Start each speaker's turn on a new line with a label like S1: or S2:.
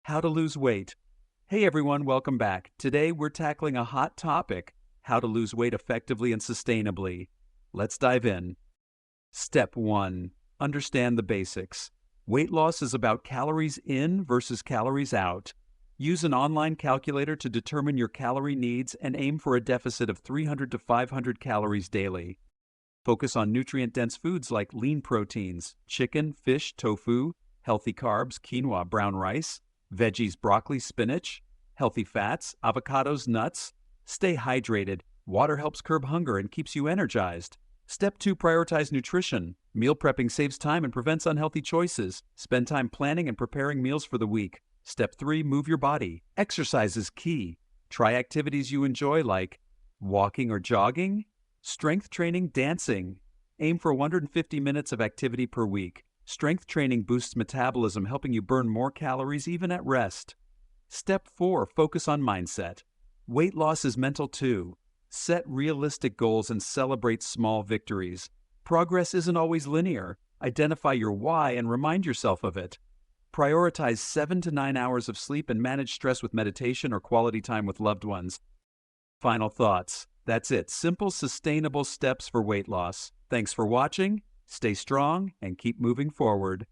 S1: How to lose weight. Hey everyone, welcome back. Today we're tackling a hot topic, how to lose weight effectively and sustainably. Let's dive in. Step 1. Understand the basics. Weight loss is about calories in versus calories out. Use an online calculator to determine your calorie needs and aim for a deficit of 300 to 500 calories daily. Focus on nutrient-dense foods like lean proteins, chicken, fish, tofu, healthy carbs, quinoa, brown rice, veggies, broccoli, spinach, healthy fats, avocados, nuts. Stay hydrated. Water helps curb hunger and keeps you energized. Step 2. Prioritize nutrition. Meal prepping saves time and prevents unhealthy choices. Spend time planning and preparing meals for the week. Step 3. Move your body. Exercise is key. Try activities you enjoy like walking or jogging, strength training, dancing. Aim for 150 minutes of activity per week. Strength training boosts metabolism, helping you burn more calories even at rest. Step 4. Focus on mindset. Weight loss is mental too. Set realistic goals and celebrate small victories. Progress isn't always linear. Identify your why and remind yourself of it. Prioritize 7 to 9 hours of sleep and manage stress with meditation or quality time with loved ones. Final thoughts. That's it. Simple, sustainable steps for weight loss. Thanks for watching. Stay strong and keep moving forward.